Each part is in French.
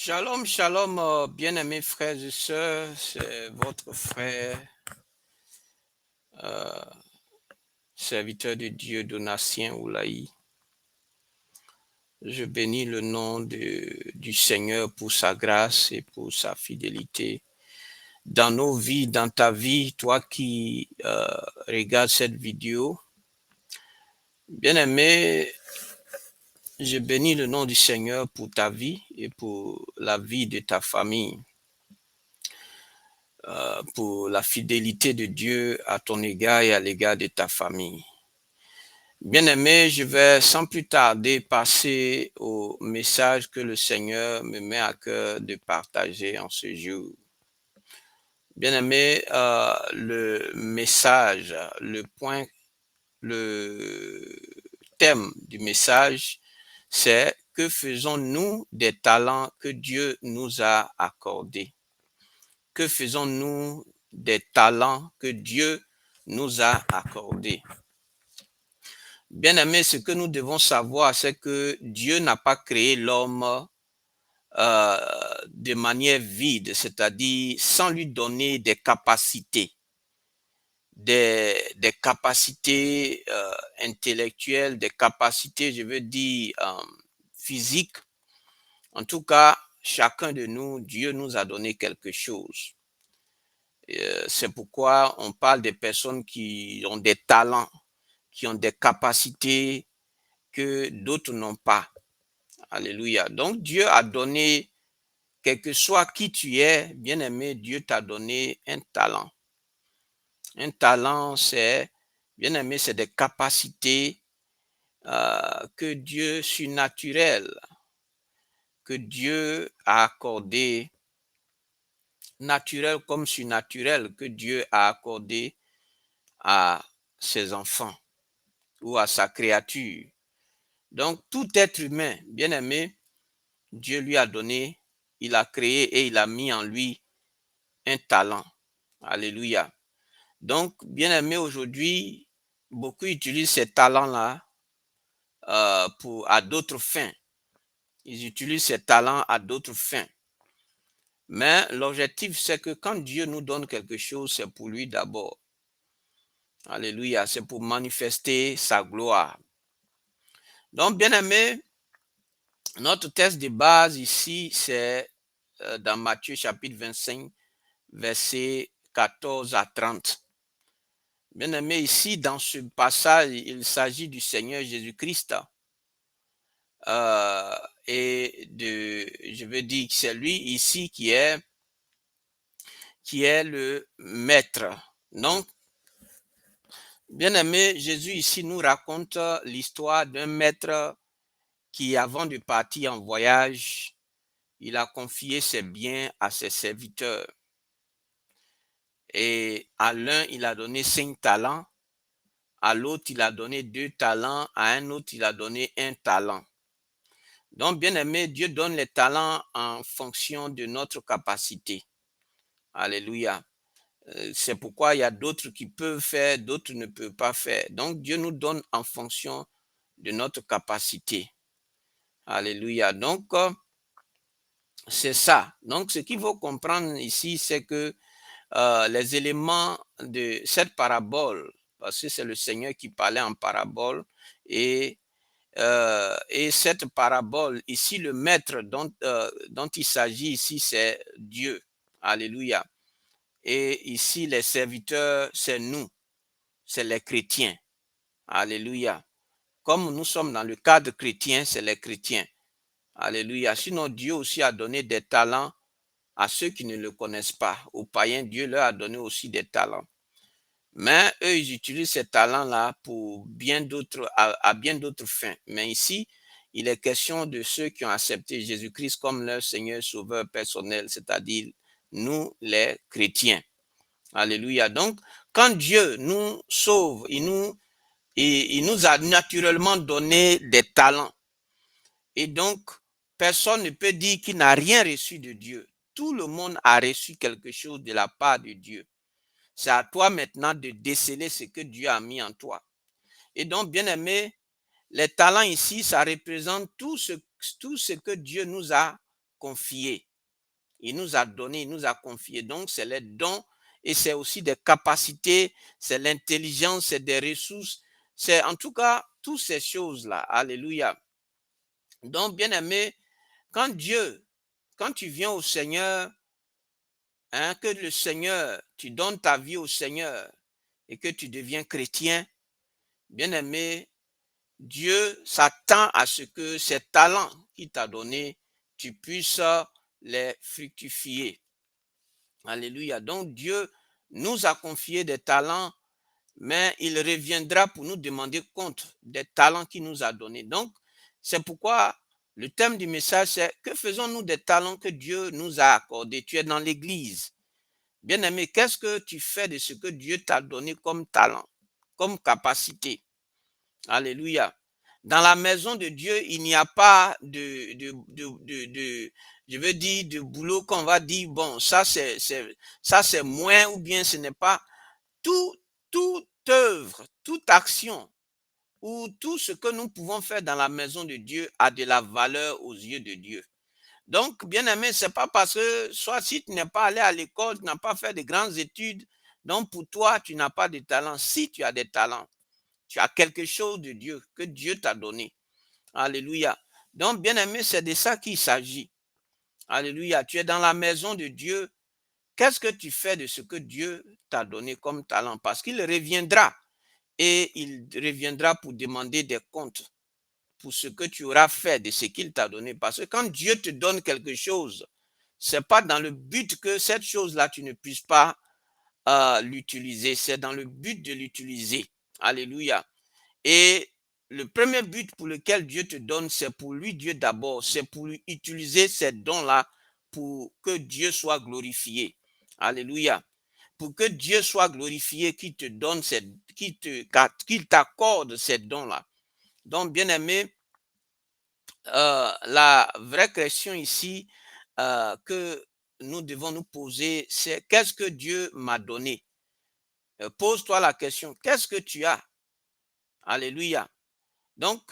Shalom, shalom, bien-aimés frères et sœurs, c'est votre frère, euh, serviteur de Dieu, Donatien Oulaï. Je bénis le nom du Seigneur pour sa grâce et pour sa fidélité dans nos vies, dans ta vie, toi qui regardes cette vidéo. Bien-aimé, je bénis le nom du Seigneur pour ta vie et pour la vie de ta famille. Pour la fidélité de Dieu à ton égard et à l'égard de ta famille. Bien-aimé, je vais sans plus tarder passer au message que le Seigneur me met à cœur de partager en ce jour. Bien-aimé, le message, le thème du message, c'est que faisons-nous des talents que Dieu nous a accordés? Que faisons-nous des talents que Dieu nous a accordés? Bien-aimé, ce que nous devons savoir, c'est que Dieu n'a pas créé l'homme de manière vide, c'est-à-dire sans lui donner des capacités, des capacités intellectuelles, des capacités, je veux dire, physiques. En tout cas, chacun de nous, Dieu nous a donné quelque chose. C'est pourquoi on parle des personnes qui ont des talents, qui ont des capacités que d'autres n'ont pas. Alléluia. Donc Dieu a donné, quel que soit qui tu es, bien-aimé, Dieu t'a donné un talent. Un talent, c'est, bien-aimé, c'est des capacités que Dieu surnaturel, que Dieu a accordé, naturel comme surnaturel, que Dieu a accordé à ses enfants ou à sa créature. Donc, tout être humain, bien-aimé, Dieu lui a donné, il a créé et il a mis en lui un talent. Alléluia. Donc, bien-aimé, aujourd'hui, beaucoup utilisent ces talents-là à d'autres fins. Ils utilisent ces talents à d'autres fins. Mais l'objectif, c'est que quand Dieu nous donne quelque chose, c'est pour lui d'abord. Alléluia, c'est pour manifester sa gloire. Donc, bien-aimé, notre texte de base ici, c'est dans Matthieu chapitre 25, versets 14 à 30. Bien-aimé, ici, dans ce passage, il s'agit du Seigneur Jésus-Christ. Je veux dire que c'est lui ici qui est le maître. Donc, bien-aimé, Jésus ici nous raconte l'histoire d'un maître qui, avant de partir en voyage, il a confié ses biens à ses serviteurs. Et à l'un, il a donné 5 talents, à l'autre, il a donné 2 talents, à un autre, il a donné 1 talent. Donc, bien aimé, Dieu donne les talents en fonction de notre capacité. Alléluia. C'est pourquoi il y a d'autres qui peuvent faire, d'autres ne peuvent pas faire. Donc, Dieu nous donne en fonction de notre capacité. Alléluia. Donc, c'est ça. Donc, ce qu'il faut comprendre ici, c'est que les éléments de cette parabole, parce que c'est le Seigneur qui parlait en parabole, et cette parabole, ici, le maître dont il s'agit ici, c'est Dieu. Alléluia. Et ici, les serviteurs, c'est nous, c'est les chrétiens. Alléluia. Comme nous sommes dans le cadre chrétien, c'est les chrétiens. Alléluia. Sinon, Dieu aussi a donné des talents à ceux qui ne le connaissent pas. Aux païens, Dieu leur a donné aussi des talents. Mais eux, ils utilisent ces talents-là pour bien d'autres, à bien d'autres fins. Mais ici, il est question de ceux qui ont accepté Jésus-Christ comme leur Seigneur Sauveur personnel, c'est-à-dire nous, les chrétiens. Alléluia. Donc, quand Dieu nous sauve, il nous a naturellement donné des talents. Et donc, personne ne peut dire qu'il n'a rien reçu de Dieu. Tout le monde a reçu quelque chose de la part de Dieu. C'est à toi maintenant de déceler ce que Dieu a mis en toi. Et donc, bien aimé, les talents ici, ça représente tout ce que Dieu nous a confiés. Il nous a donné, il nous a confié. Donc, c'est les dons et c'est aussi des capacités, c'est l'intelligence, c'est des ressources. C'est en tout cas toutes ces choses-là. Alléluia. Donc, bien aimé, quand tu viens au Seigneur, hein, que le Seigneur, tu donnes ta vie au Seigneur et que tu deviens chrétien, bien aimé, Dieu s'attend à ce que ces talents qu'il t'a donnés, tu puisses les fructifier. Alléluia. Donc Dieu nous a confié des talents, mais il reviendra pour nous demander compte des talents qu'il nous a donnés. Donc, c'est pourquoi le thème du message, c'est que faisons-nous des talents que Dieu nous a accordés? Tu es dans l'église. Bien-aimé, qu'est-ce que tu fais de ce que Dieu t'a donné comme talent, comme capacité? Alléluia. Dans la maison de Dieu, il n'y a pas je veux dire, de boulot qu'on va dire, bon, ça c'est moins ou bien ce n'est pas. Toute œuvre, toute action ou tout ce que nous pouvons faire dans la maison de Dieu a de la valeur aux yeux de Dieu. Donc, bien aimé, c'est pas parce que, soit si tu n'es pas allé à l'école, tu n'as pas fait de grandes études, donc pour toi, tu n'as pas de talent. Si tu as des talents, tu as quelque chose de Dieu que Dieu t'a donné. Alléluia. Donc, bien aimé, c'est de ça qu'il s'agit. Alléluia. Tu es dans la maison de Dieu. Qu'est-ce que tu fais de ce que Dieu t'a donné comme talent? Parce qu'il reviendra et il reviendra pour demander des comptes pour ce que tu auras fait de ce qu'il t'a donné. Parce que quand Dieu te donne quelque chose, c'est pas dans le but que cette chose-là, tu ne puisses pas l'utiliser. C'est dans le but de l'utiliser. Alléluia. Et le premier but pour lequel Dieu te donne, c'est pour lui, Dieu d'abord, c'est pour utiliser ces dons-là pour que Dieu soit glorifié. Alléluia. Pour que Dieu soit glorifié, qu'il te donne, qu'il t'accorde ces dons-là. Donc, bien aimé, la vraie question ici que nous devons nous poser, c'est qu'est-ce que Dieu m'a donné? Pose-toi la question, qu'est-ce que tu as? Alléluia. Donc,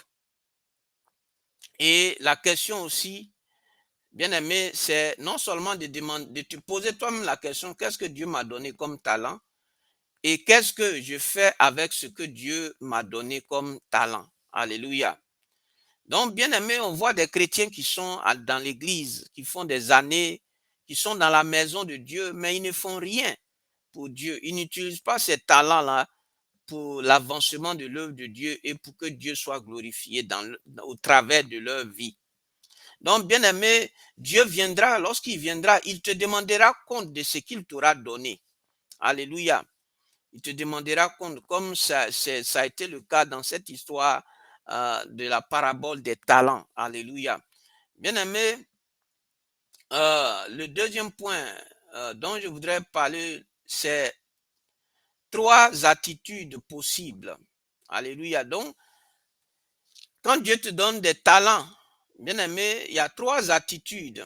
et la question aussi, bien aimé, c'est non seulement de te poser toi-même la question, qu'est-ce que Dieu m'a donné comme talent et qu'est-ce que je fais avec ce que Dieu m'a donné comme talent. Alléluia. Donc, bien aimé, on voit des chrétiens qui sont dans l'église, qui font des années, qui sont dans la maison de Dieu, mais ils ne font rien pour Dieu. Ils n'utilisent pas ces talents-là pour l'avancement de l'œuvre de Dieu et pour que Dieu soit glorifié au travers de leur vie. Donc, bien aimé, Dieu viendra, lorsqu'il viendra, il te demandera compte de ce qu'il t'aura donné. Alléluia. Il te demandera compte, comme ça a été le cas dans cette histoire de la parabole des talents. Alléluia. Bien aimé, le deuxième point dont je voudrais parler, c'est 3 attitudes possibles. Alléluia. Donc, quand Dieu te donne des talents, bien aimé, il y a 3 attitudes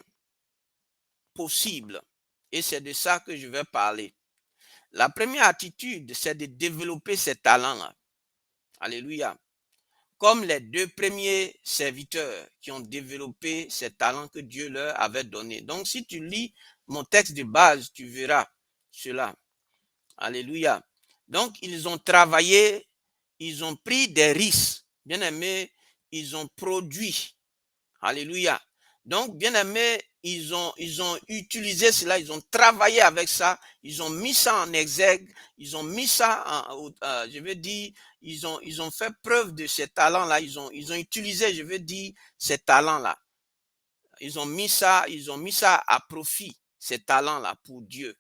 possibles. Et c'est de ça que je vais parler. La première attitude, c'est de développer ces talents-là. Alléluia. Comme les 2 premiers serviteurs qui ont développé ces talents que Dieu leur avait donnés. Donc, si tu lis mon texte de base, tu verras cela. Alléluia. Donc, ils ont travaillé, ils ont pris des risques. Bien aimé, ils ont produit. Alléluia. Donc, bien aimé, ils ont utilisé cela, ils ont travaillé avec ça, ils ont mis ça en exergue, ils ont mis ça je veux dire, ils ont fait preuve de ces talents-là, ils ont utilisé, je veux dire, ces talents-là. Ils ont mis ça à profit, ces talents-là pour Dieu.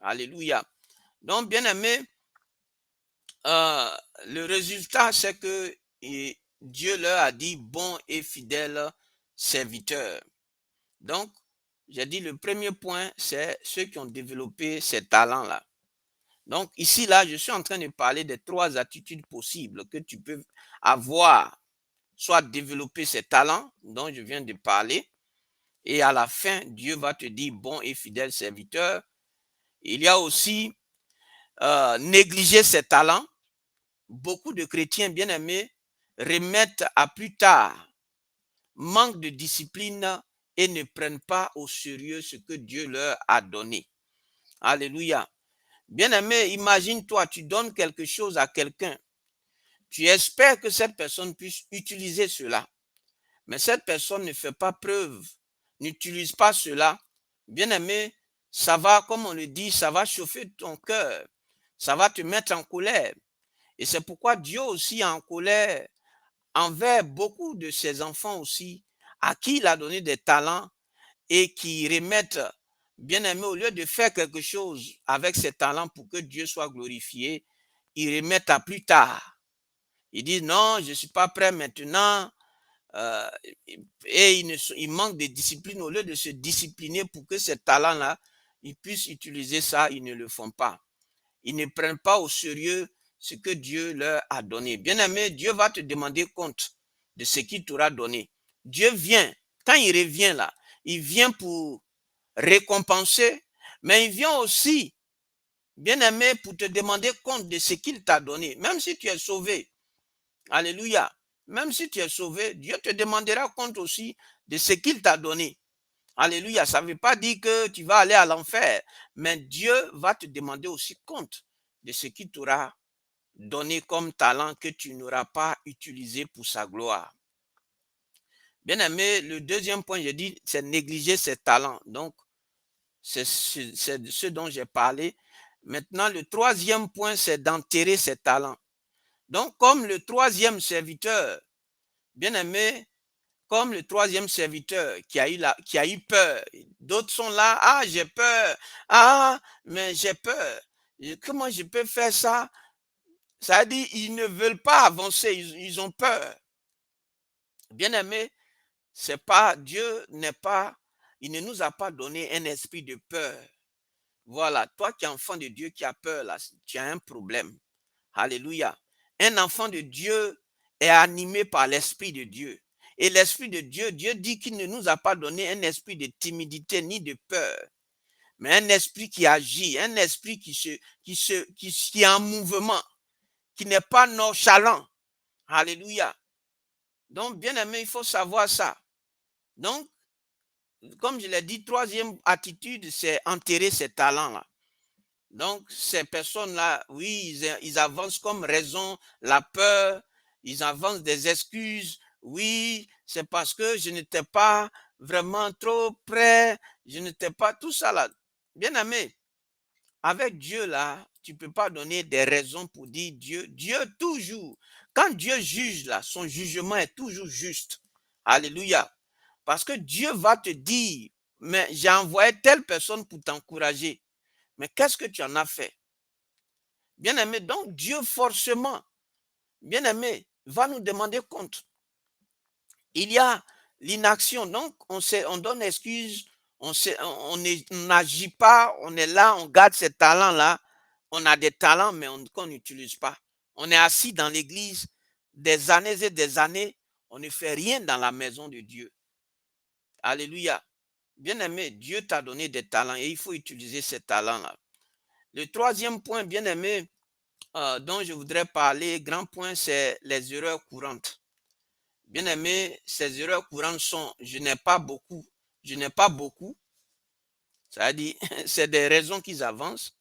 Alléluia. Donc, bien aimé, le résultat, c'est que Dieu leur a dit bon et fidèle serviteur. Donc, j'ai dit le premier point, c'est ceux qui ont développé ces talents-là. Donc, ici, là, je suis en train de parler des 3 attitudes possibles que tu peux avoir, soit développer ces talents dont je viens de parler, et à la fin, Dieu va te dire bon et fidèle serviteur. Il y a aussi négliger ces talents. Beaucoup de chrétiens bien-aimés remettent à plus tard, manque de discipline et ne prennent pas au sérieux ce que Dieu leur a donné. Alléluia. Bien-aimé, imagine-toi, tu donnes quelque chose à quelqu'un. Tu espères que cette personne puisse utiliser cela. Mais cette personne ne fait pas preuve, n'utilise pas cela. Bien-aimé, ça va, comme on le dit, ça va chauffer ton cœur. Ça va te mettre en colère. Et c'est pourquoi Dieu aussi est en colère envers beaucoup de ses enfants aussi, à qui il a donné des talents et qui remettent, bien aimé, au lieu de faire quelque chose avec ces talents pour que Dieu soit glorifié, ils remettent à plus tard. Ils disent non, je ne suis pas prêt maintenant. Euh, et ils manquent de discipline. Au lieu de se discipliner pour que ces talents-là, ils puissent utiliser ça, ils ne le font pas. Ils ne prennent pas au sérieux ce que Dieu leur a donné. Bien-aimé, Dieu va te demander compte de ce qu'il t'aura donné. Dieu vient, quand il revient là, il vient pour récompenser, mais il vient aussi, bien-aimé, pour te demander compte de ce qu'il t'a donné. Même si tu es sauvé, alléluia, même si tu es sauvé, Dieu te demandera compte aussi de ce qu'il t'a donné. Alléluia, ça ne veut pas dire que tu vas aller à l'enfer, mais Dieu va te demander aussi compte de ce qu'il t'aura donné comme talent que tu n'auras pas utilisé pour sa gloire. Bien aimé, le deuxième point, j'ai dit, c'est négliger ses talents. Donc, c'est ce dont j'ai parlé. Maintenant, le troisième point, c'est d'enterrer ses talents. Donc, comme le troisième serviteur, bien aimé, comme le troisième serviteur qui a eu peur. D'autres sont là, ah, j'ai peur, ah, mais j'ai peur. Comment je peux faire ça? Ça veut dire ils ne veulent pas avancer, ils ont peur. Bien aimé, c'est pas, Dieu n'est pas, il ne nous a pas donné un esprit de peur. Voilà, toi qui es enfant de Dieu qui a peur, là, tu as un problème. Alléluia. Un enfant de Dieu est animé par l'Esprit de Dieu. Et l'Esprit de Dieu, Dieu dit qu'il ne nous a pas donné un esprit de timidité ni de peur, mais un esprit qui agit, un esprit qui est en mouvement, qui n'est pas nonchalant. Alléluia. Donc, bien aimé, il faut savoir ça. Donc, comme je l'ai dit, troisième attitude, c'est enterrer ses talents-là. Donc, ces personnes-là, oui, ils avancent comme raison la peur, ils avancent des excuses. Oui, c'est parce que je n'étais pas vraiment trop prêt, je n'étais pas tout ça là. Bien aimé, avec Dieu là, tu ne peux pas donner des raisons pour dire Dieu. Dieu toujours, quand Dieu juge là, son jugement est toujours juste. Alléluia. Parce que Dieu va te dire, mais j'ai envoyé telle personne pour t'encourager. Mais qu'est-ce que tu en as fait? Bien-aimé, donc Dieu forcément, bien-aimé, va nous demander compte. Il y a l'inaction, donc on donne excuse, on n'agit pas, on est là, on garde ces talents-là. On a des talents, mais qu'on n'utilise pas. On est assis dans l'église des années et des années, on ne fait rien dans la maison de Dieu. Alléluia. Bien-aimé, Dieu t'a donné des talents et il faut utiliser ces talents-là. Le troisième point, bien-aimé, dont je voudrais parler, grand point, c'est les erreurs courantes. Bien aimé, ces erreurs courantes sont, je n'ai pas beaucoup, ça veut dire, c'est des raisons qu'ils avancent,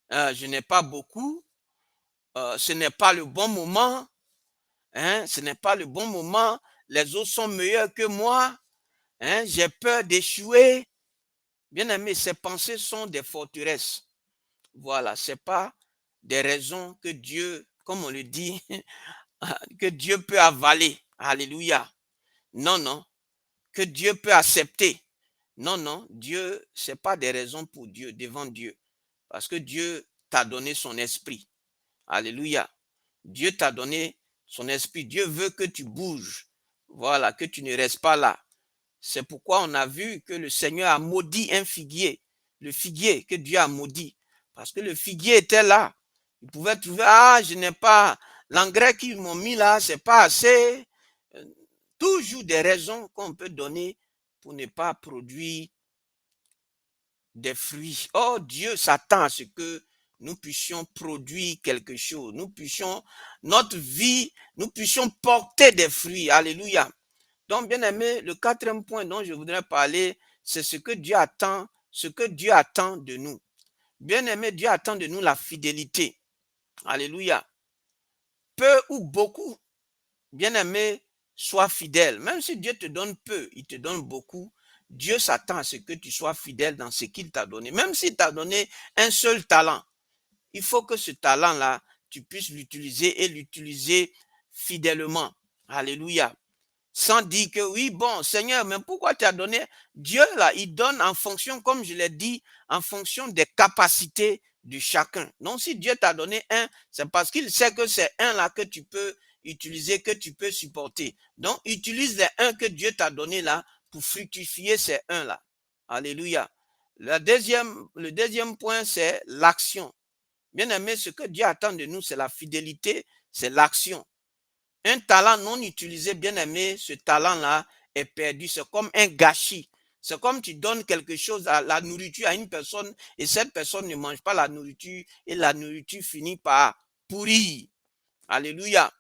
je n'ai pas beaucoup, ce n'est pas le bon moment, hein, ce n'est pas le bon moment, les autres sont meilleurs que moi, hein, j'ai peur d'échouer. Bien aimé, ces pensées sont des forteresses. Voilà, ce n'est pas des raisons que Dieu, comme on le dit, que Dieu peut avaler. Alléluia. Non, non. Que Dieu peut accepter. Non, non. Dieu, ce n'est pas des raisons pour Dieu, devant Dieu. Parce que Dieu t'a donné son esprit. Alléluia. Dieu t'a donné son esprit. Dieu veut que tu bouges. Voilà, que tu ne restes pas là. C'est pourquoi on a vu que le Seigneur a maudit un figuier. Le figuier que Dieu a maudit. Parce que le figuier était là. Il pouvait trouver, ah, je n'ai pas, l'engrais qu'ils m'ont mis là, c'est pas assez. Toujours des raisons qu'on peut donner pour ne pas produire des fruits. Oh, Dieu s'attend à ce que nous puissions produire quelque chose. Nous puissions, notre vie, nous puissions porter des fruits. Alléluia. Donc, bien aimé, le quatrième point dont je voudrais parler, c'est ce que Dieu attend de nous. Bien aimé, Dieu attend de nous la fidélité. Alléluia. Peu ou beaucoup, bien aimé, sois fidèle. Même si Dieu te donne peu, il te donne beaucoup. Dieu s'attend à ce que tu sois fidèle dans ce qu'il t'a donné. Même s'il t'a donné un seul talent, il faut que ce talent-là, tu puisses l'utiliser et l'utiliser fidèlement. Alléluia. Sans dire que oui, bon, Seigneur, mais pourquoi tu as donné? Dieu, là, il donne en fonction, comme je l'ai dit, en fonction des capacités de chacun. Donc, si Dieu t'a donné un, c'est parce qu'il sait que c'est un là que tu peux utiliser, que tu peux supporter. Donc, utilise les un que Dieu t'a donné là pour fructifier ces un là. Alléluia. Le deuxième point, c'est l'action. Bien aimé, ce que Dieu attend de nous, c'est la fidélité, c'est l'action. Un talent non utilisé, bien aimé, ce talent-là est perdu. C'est comme un gâchis. C'est comme tu donnes quelque chose à la nourriture à une personne et cette personne ne mange pas la nourriture et la nourriture finit par pourrir. Alléluia.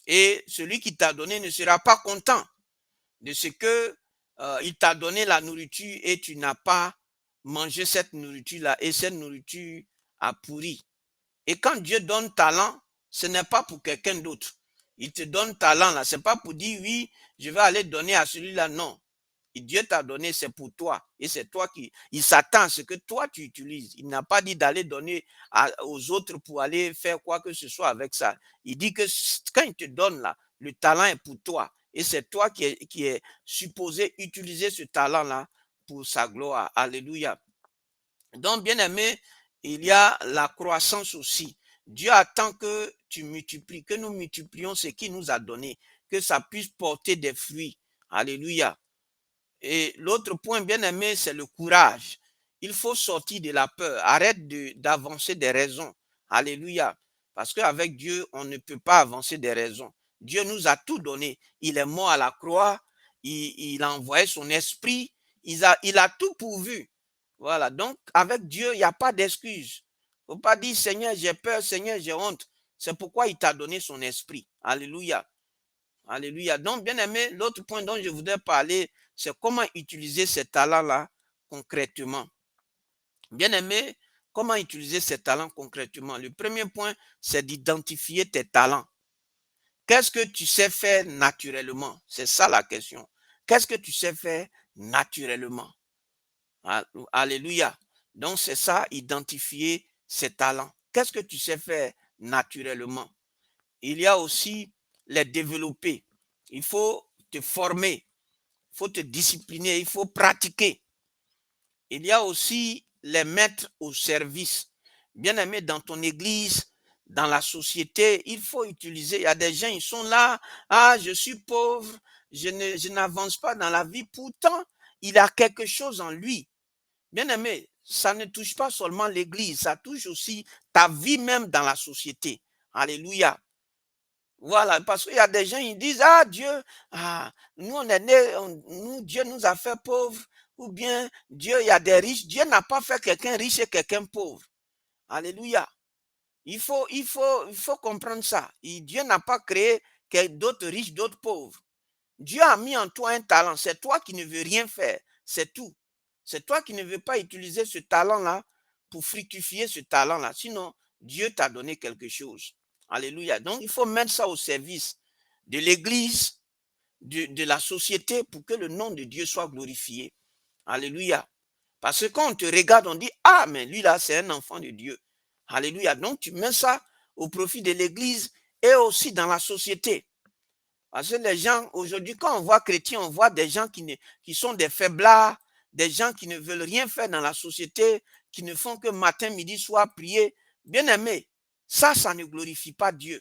Et celui qui t'a donné ne sera pas content de ce que il t'a donné la nourriture et tu n'as pas mangé cette nourriture-là et cette nourriture a pourri. Et quand Dieu donne talent, ce n'est pas pour quelqu'un d'autre. Il te donne talent là, c'est pas pour dire oui, je vais aller donner à celui-là, non. Et Dieu t'a donné, c'est pour toi. Et c'est toi il s'attend à ce que toi tu utilises. Il n'a pas dit d'aller donner aux autres pour aller faire quoi que ce soit avec ça. Il dit que quand il te donne là, le talent est pour toi. Et c'est toi qui est supposé utiliser ce talent-là pour sa gloire. Alléluia. Donc, bien aimé, il y a la croissance aussi. Dieu attend que tu multiplies, que nous multiplions ce qu'il nous a donné, que ça puisse porter des fruits. Alléluia. Et l'autre point, bien aimé, c'est le courage. Il faut sortir de la peur. Arrête d'avancer des raisons. Alléluia. Parce qu'avec Dieu, on ne peut pas avancer des raisons. Dieu nous a tout donné. Il est mort à la croix. Il a envoyé son esprit. Il a tout pourvu. Voilà. Donc, avec Dieu, il n'y a pas d'excuse. Il ne faut pas dire, Seigneur, j'ai peur, Seigneur, j'ai honte. C'est pourquoi il t'a donné son esprit. Alléluia. Alléluia. Donc, bien aimé, l'autre point dont je voudrais parler, c'est comment utiliser ces talents-là concrètement. Bien aimé, comment utiliser ces talents concrètement? Le premier point, c'est d'identifier tes talents. Qu'est-ce que tu sais faire naturellement? C'est ça la question. Qu'est-ce que tu sais faire naturellement? Alléluia. Donc, c'est ça, identifier ses talents. Qu'est-ce que tu sais faire naturellement? Il y a aussi les développer. Il faut te former, il faut te discipliner, il faut pratiquer. Il y a aussi les mettre au service. Bien aimé, dans ton église, dans la société, il faut utiliser. Il y a des gens, ils sont là. Ah, je suis pauvre, je n'avance pas dans la vie. Pourtant, il a quelque chose en lui. Bien aimé, ça ne touche pas seulement l'église, ça touche aussi ta vie même dans la société. Alléluia. Voilà, parce qu'il y a des gens, ils disent, ah Dieu, nous on est nés, nous, Dieu nous a fait pauvres, ou bien Dieu, il y a des riches. Dieu n'a pas fait quelqu'un riche et quelqu'un pauvre. Alléluia. Il faut comprendre ça. Dieu n'a pas créé d'autres riches, d'autres pauvres. Dieu a mis en toi un talent. C'est toi qui ne veux rien faire. C'est tout. C'est toi qui ne veux pas utiliser ce talent-là pour fructifier ce talent-là. Sinon, Dieu t'a donné quelque chose. Alléluia. Donc, il faut mettre ça au service de l'Église, de la société pour que le nom de Dieu soit glorifié. Alléluia. Parce que quand on te regarde, on dit, ah, mais lui là, c'est un enfant de Dieu. Alléluia. Donc, tu mets ça au profit de l'Église et aussi dans la société. Parce que les gens, aujourd'hui, quand on voit chrétiens, on voit des gens qui sont des faiblards, des gens qui ne veulent rien faire dans la société, qui ne font que matin, midi, soir prier. Bien aimé, ça ne glorifie pas Dieu.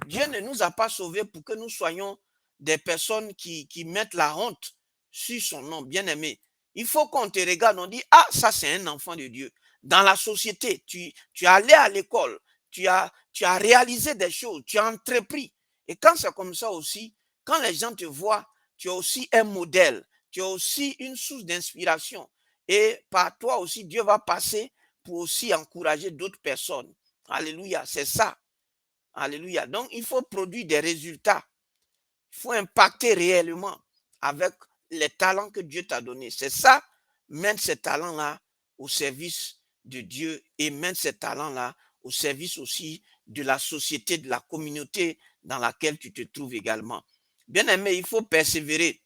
Dieu ne nous a pas sauvés pour que nous soyons des personnes qui mettent la honte sur son nom, bien aimé. Il faut qu'on te regarde, on dit, ah, ça c'est un enfant de Dieu. Dans la société, tu es allé à l'école, tu as réalisé des choses, tu as entrepris. Et quand c'est comme ça aussi, quand les gens te voient, tu es aussi un modèle, tu es aussi une source d'inspiration. Et par toi aussi, Dieu va passer pour aussi encourager d'autres personnes. Alléluia, c'est ça. Alléluia. Donc, il faut produire des résultats. Il faut impacter réellement. avec les talents que Dieu t'a donnés. C'est ça, mène ces talents-là au service de Dieu et mène ces talents-là au service aussi de la société, de la communauté dans laquelle tu te trouves également. Bien aimé, il faut persévérer,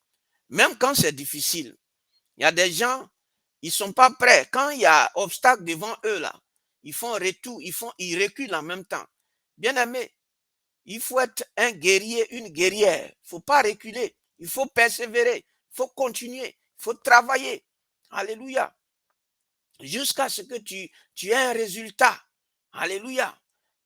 même quand c'est difficile. Il y a des gens, ils ne sont pas prêts. Quand il y a obstacle devant eux, là, ils font retour, ils reculent en même temps. Bien aimé, il faut être un guerrier, une guerrière. Il ne faut pas reculer. Il faut persévérer. Il faut continuer. Il faut travailler. Alléluia. Jusqu'à ce que tu aies un résultat. Alléluia.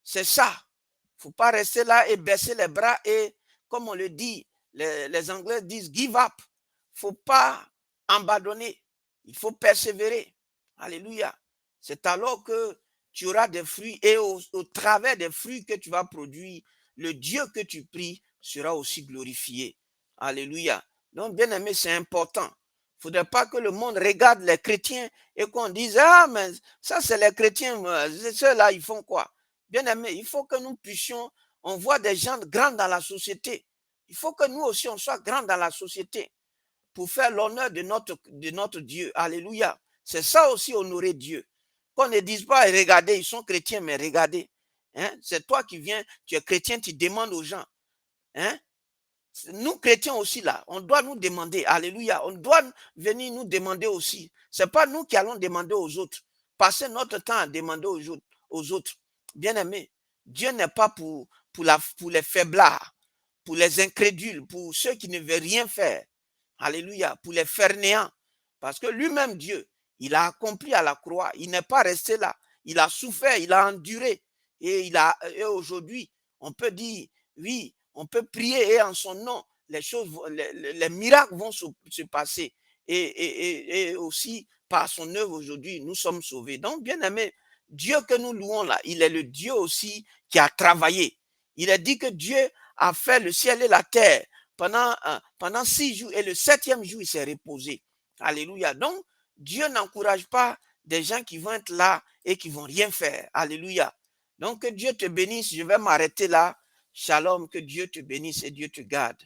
C'est ça. Il ne faut pas rester là et baisser les bras et, comme on le dit, les Anglais disent give up. Il ne faut pas abandonner. Il faut persévérer. Alléluia. C'est alors que tu auras des fruits et au travers des fruits que tu vas produire, le Dieu que tu pries sera aussi glorifié. Alléluia. Donc, bien aimé, c'est important. Il ne faudrait pas que le monde regarde les chrétiens et qu'on dise, ah, mais ça, c'est les chrétiens, ceux-là, ils font quoi? Bien aimé, il faut que nous puissions, on voit des gens grands dans la société. Il faut que nous aussi, on soit grands dans la société pour faire l'honneur de notre Dieu. Alléluia. C'est ça aussi, honorer Dieu. Qu'on ne dise pas, regardez, ils sont chrétiens, mais regardez. Hein? C'est toi qui viens, tu es chrétien, tu demandes aux gens. Hein? Nous, chrétiens aussi, là, on doit nous demander, alléluia, on doit venir nous demander aussi. Ce n'est pas nous qui allons demander aux autres. Passer notre temps à demander aux autres. Bien aimé, Dieu n'est pas pour les faiblards, pour les incrédules, pour ceux qui ne veulent rien faire. Alléluia, pour les fainéants. Parce que lui-même, Dieu, il a accompli à la croix. Il n'est pas resté là. Il a souffert, il a enduré. Et aujourd'hui, on peut dire, oui, on peut prier et en son nom, les miracles vont se passer. Et aussi, par son œuvre aujourd'hui, nous sommes sauvés. Donc, bien aimé, Dieu que nous louons là, il est le Dieu aussi qui a travaillé. Il a dit que Dieu a fait le ciel et la terre pendant 6 jours et le 7e jour, il s'est reposé. Alléluia. Donc, Dieu n'encourage pas des gens qui vont être là et qui vont rien faire. Alléluia. Donc, que Dieu te bénisse. Je vais m'arrêter là. Shalom, que Dieu te bénisse et Dieu te garde.